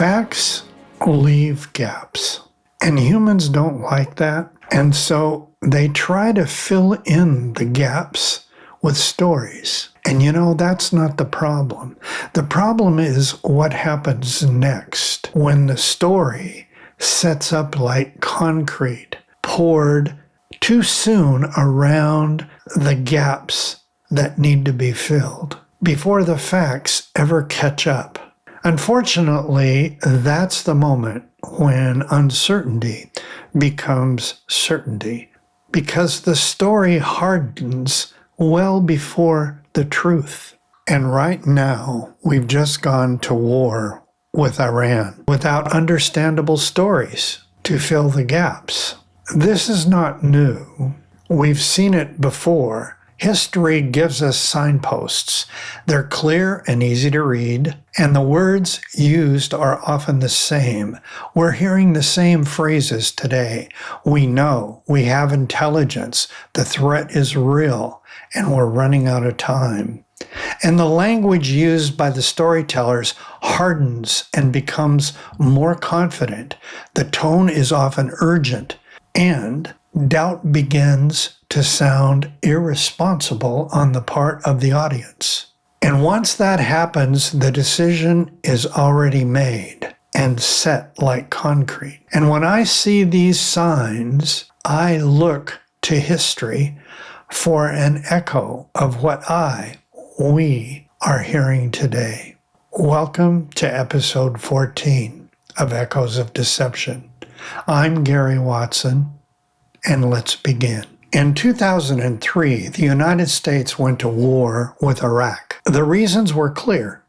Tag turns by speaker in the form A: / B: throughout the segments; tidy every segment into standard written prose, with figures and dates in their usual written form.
A: Facts leave gaps, and humans don't like that, and so they try to fill in the gaps with stories. And that's not the problem. The problem is what happens next when the story sets up like concrete, poured too soon around the gaps that need to be filled before the facts ever catch up. Unfortunately, that's the moment when uncertainty becomes certainty, because the story hardens well before the truth. And right now, we've just gone to war with Iran without understandable stories to fill the gaps. This is not new. We've seen it before. History gives us signposts. They're clear and easy to read, and the words used are often the same. We're hearing the same phrases today. We know, we have intelligence, the threat is real, and we're running out of time. And the language used by the storytellers hardens and becomes more confident. The tone is often urgent, and doubt begins to sound irresponsible on the part of the audience. And once that happens, the decision is already made and set like concrete. And when I see these signs, I look to history for an echo of what we are hearing today. Welcome to episode 14 of Echoes of Deception. I'm Gary Watson, and let's begin. In 2003, the United States went to war with Iraq. The reasons were clear: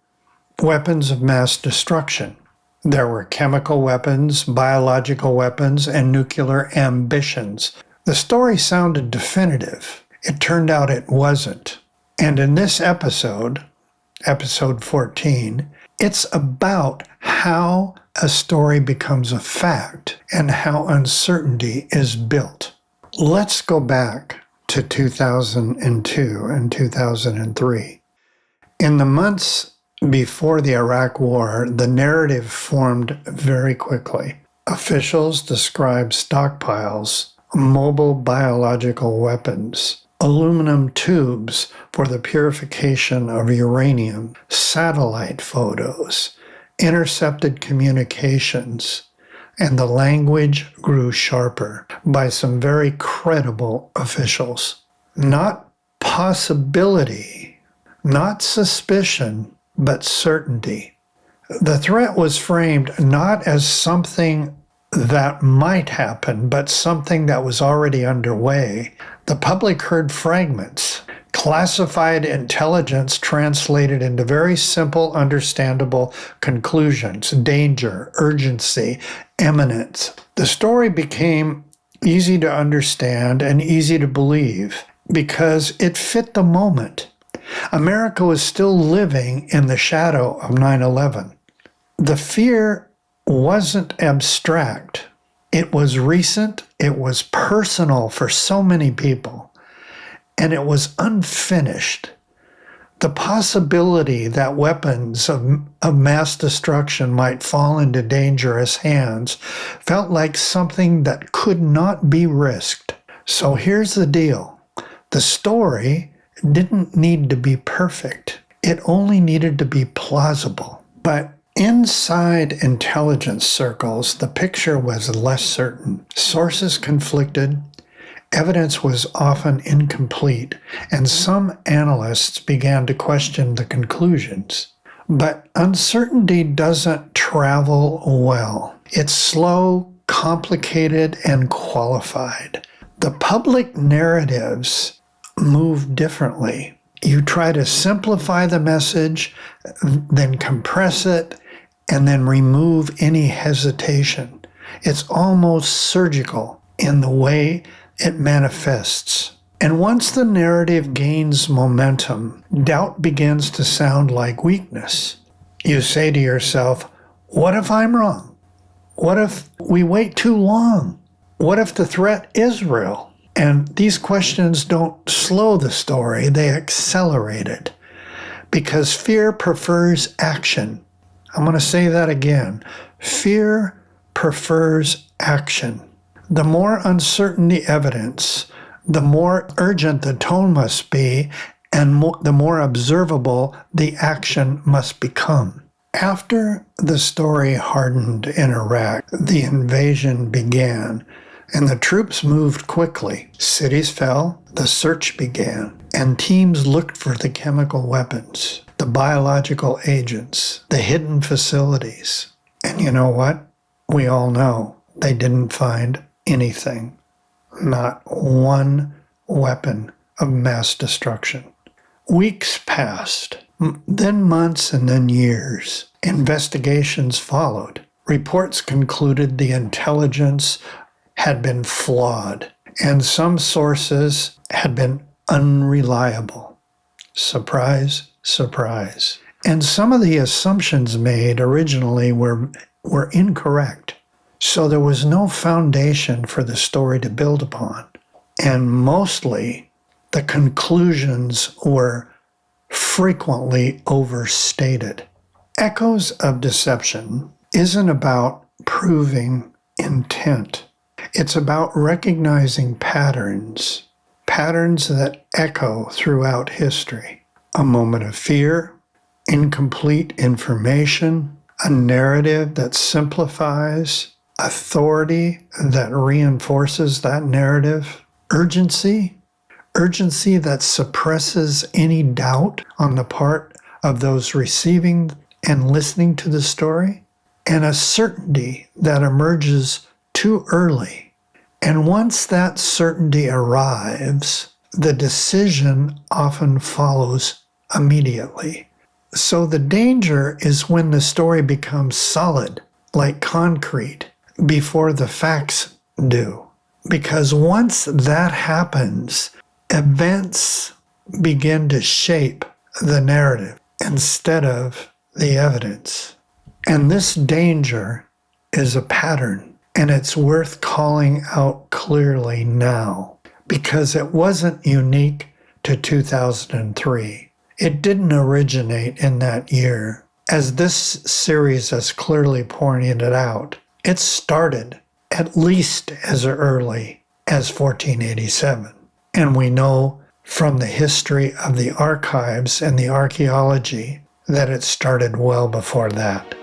A: weapons of mass destruction. There were chemical weapons, biological weapons, and nuclear ambitions. The story sounded definitive. It turned out it wasn't. And in this episode 14, it's about how a story becomes a fact and how uncertainty is built. Let's go back to 2002 and 2003. In the months before the Iraq War, the narrative formed very quickly. Officials described stockpiles, mobile biological weapons, aluminum tubes for the purification of uranium, satellite photos, intercepted communications, and the language grew sharper by some very credible officials. Not possibility, not suspicion, but certainty. The threat was framed not as something that might happen, but something that was already underway. The public heard fragments, classified intelligence translated into very simple, understandable conclusions: danger, urgency, imminence. The story became easy to understand and easy to believe because it fit the moment. America was still living in the shadow of 9/11. The fear wasn't abstract. It was recent. It was personal for so many people. And it was unfinished. The possibility that weapons of mass destruction might fall into dangerous hands felt like something that could not be risked. So here's the deal. The story didn't need to be perfect. It only needed to be plausible. But inside intelligence circles, the picture was less certain. Sources conflicted. Evidence was often incomplete, and some analysts began to question the conclusions. But uncertainty doesn't travel well. It's slow, complicated, and qualified. The public narratives move differently. You try to simplify the message, then compress it, and then remove any hesitation. It's almost surgical in the way it manifests. And once the narrative gains momentum, doubt begins to sound like weakness. You say to yourself, what if I'm wrong? What if we wait too long? What if the threat is real? And these questions don't slow the story, they accelerate it. Because fear prefers action. I'm going to say that again. Fear prefers action. The more uncertain the evidence, the more urgent the tone must be, and the more observable the action must become. After the story hardened in Iraq, the invasion began, and the troops moved quickly. Cities fell, the search began, and teams looked for the chemical weapons, the biological agents, the hidden facilities. And you know what? We all know they didn't find anything. Not one weapon of mass destruction. Weeks passed, then months, and then years. Investigations followed. Reports concluded the intelligence had been flawed, and some sources had been unreliable. Surprise, surprise. And some of the assumptions made originally were incorrect. So there was no foundation for the story to build upon. And mostly, the conclusions were frequently overstated. Echoes of Deception isn't about proving intent. It's about recognizing patterns that echo throughout history. A moment of fear, incomplete information, a narrative that simplifies, authority that reinforces that narrative, urgency that suppresses any doubt on the part of those receiving and listening to the story, and a certainty that emerges too early. And once that certainty arrives, the decision often follows immediately. So the danger is when the story becomes solid, like concrete, before the facts do. Because once that happens, events begin to shape the narrative instead of the evidence. And this danger is a pattern, and it's worth calling out clearly now, because it wasn't unique to 2003. It didn't originate in that year. As this series has clearly pointed it out, it started at least as early as 1487. And we know from the history of the archives and the archaeology that it started well before that.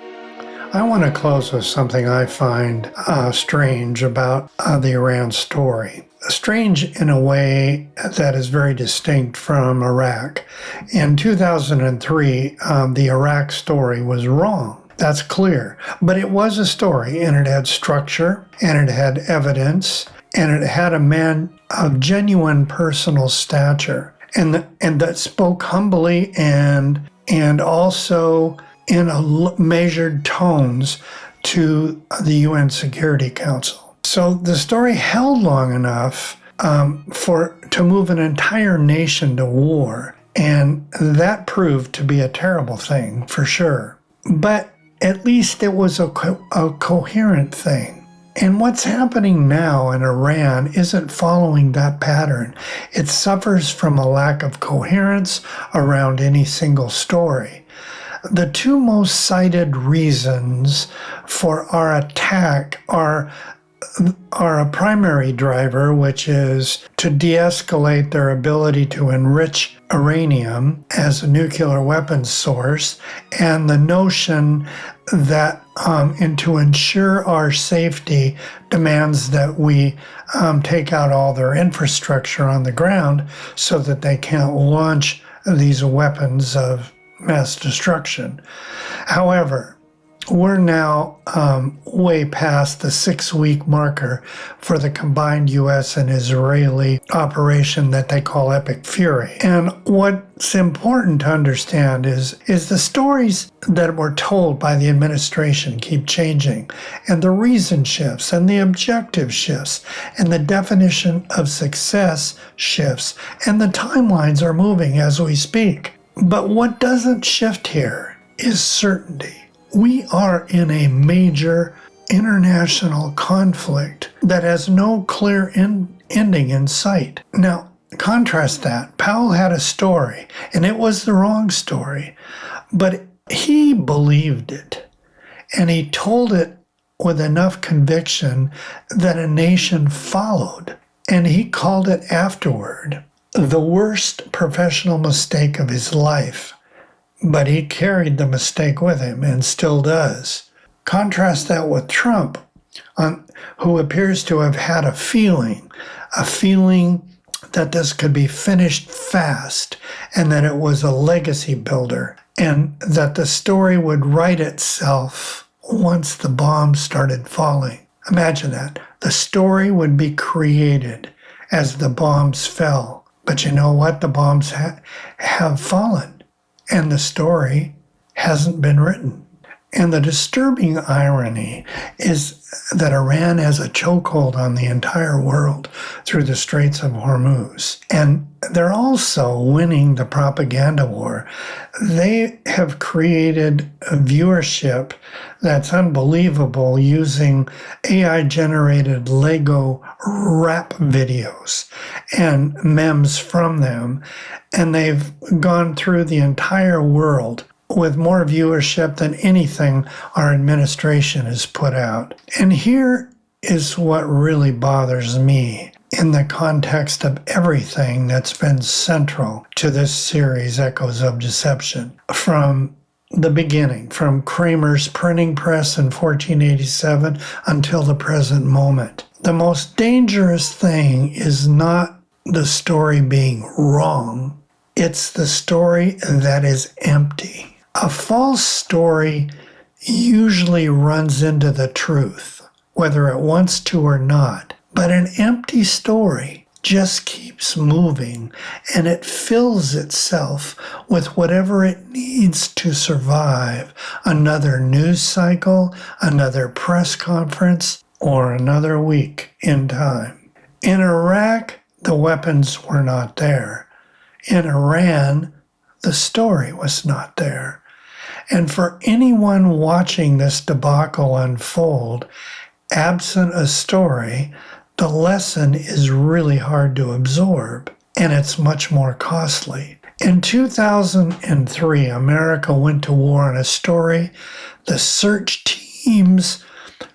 A: I want to close with something I find strange about the Iran story. Strange in a way that is very distinct from Iraq. In 2003, the Iraq story was wrong. That's clear. But it was a story, and it had structure, and it had evidence, and it had a man of genuine personal stature, and that spoke humbly and also in measured tones to the UN Security Council. So the story held long enough to move an entire nation to war, and that proved to be a terrible thing for sure. But at least it was a coherent thing. And what's happening now in Iran isn't following that pattern. It suffers from a lack of coherence around any single story. The two most cited reasons for our attack are a primary driver, which is to de-escalate their ability to enrich uranium as a nuclear weapons source, and the notion that and to ensure our safety demands that we take out all their infrastructure on the ground so that they can't launch these weapons of mass destruction. However, we're now way past the 6-week marker for the combined U.S. and Israeli operation that they call Epic Fury. And what's important to understand is the stories that were told by the administration keep changing, and the reason shifts, and the objective shifts, and the definition of success shifts, and the timelines are moving as we speak. But what doesn't shift here is certainty. We are in a major international conflict that has no clear ending in sight. Now, contrast that. Powell had a story, and it was the wrong story, but he believed it. And he told it with enough conviction that a nation followed. And he called it afterward the worst professional mistake of his life. But he carried the mistake with him and still does. Contrast that with Trump, who appears to have had a feeling that this could be finished fast and that it was a legacy builder and that the story would write itself once the bombs started falling. Imagine that. The story would be created as the bombs fell. But you know what? The bombs have fallen, and the story hasn't been written. And the disturbing irony is that Iran has a chokehold on the entire world through the Straits of Hormuz. And they're also winning the propaganda war. They have created a viewership that's unbelievable using AI-generated Lego rap videos and memes from them. And they've gone through the entire world with more viewership than anything our administration has put out. And here is what really bothers me in the context of everything that's been central to this series, Echoes of Deception. From the beginning, from Kramer's printing press in 1487 until the present moment. The most dangerous thing is not the story being wrong, it's the story that is empty. A false story usually runs into the truth, whether it wants to or not. But an empty story just keeps moving, and it fills itself with whatever it needs to survive another news cycle, another press conference, or another week in time. In Iraq, the weapons were not there. In Iran, the story was not there. And for anyone watching this debacle unfold, absent a story, the lesson is really hard to absorb, and it's much more costly. In 2003, America went to war on a story the search teams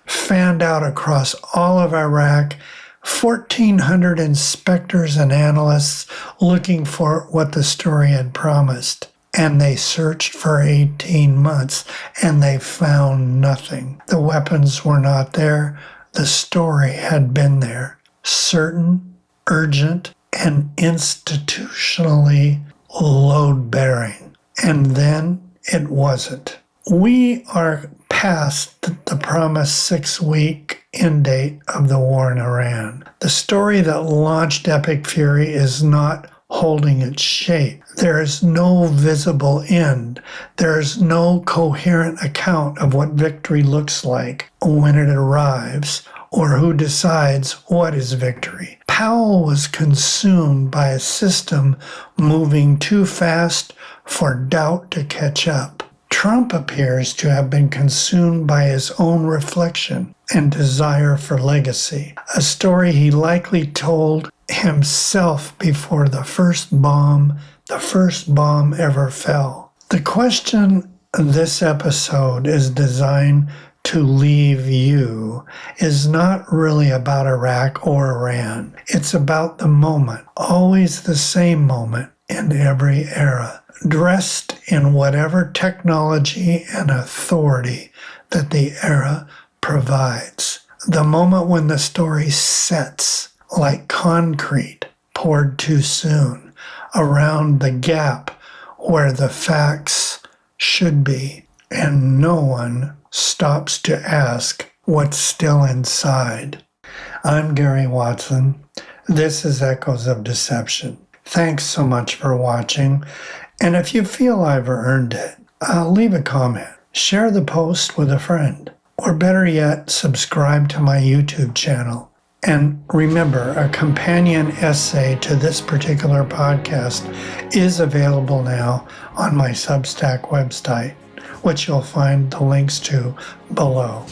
A: fanned out across all of Iraq, 1,400 inspectors and analysts looking for what the story had promised. And they searched for 18 months, and they found nothing. The weapons were not there. The story had been there. Certain, urgent, and institutionally load-bearing. And then it wasn't. We are past the promised 6-week end date of the war in Iran. The story that launched Epic Fury is not holding its shape. There is no visible end. There is no coherent account of what victory looks like when it arrives, or who decides what is victory. Powell was consumed by a system moving too fast for doubt to catch up. Trump appears to have been consumed by his own reflection and desire for legacy, a story he likely told himself before the first bomb ever fell. The question this episode is designed to leave you is not really about Iraq or Iran. It's about the moment, always the same moment in every era, dressed in whatever technology and authority that the era provides. The moment when the story sets like concrete poured too soon around the gap where the facts should be, and no one stops to ask what's still inside. I'm Gary Watson. This is Echoes of Deception. Thanks so much for watching, and if you feel I've earned it, leave a comment, share the post with a friend, or better yet, subscribe to my YouTube channel. And remember, a companion essay to this particular podcast is available now on my Substack website, which you'll find the links to below.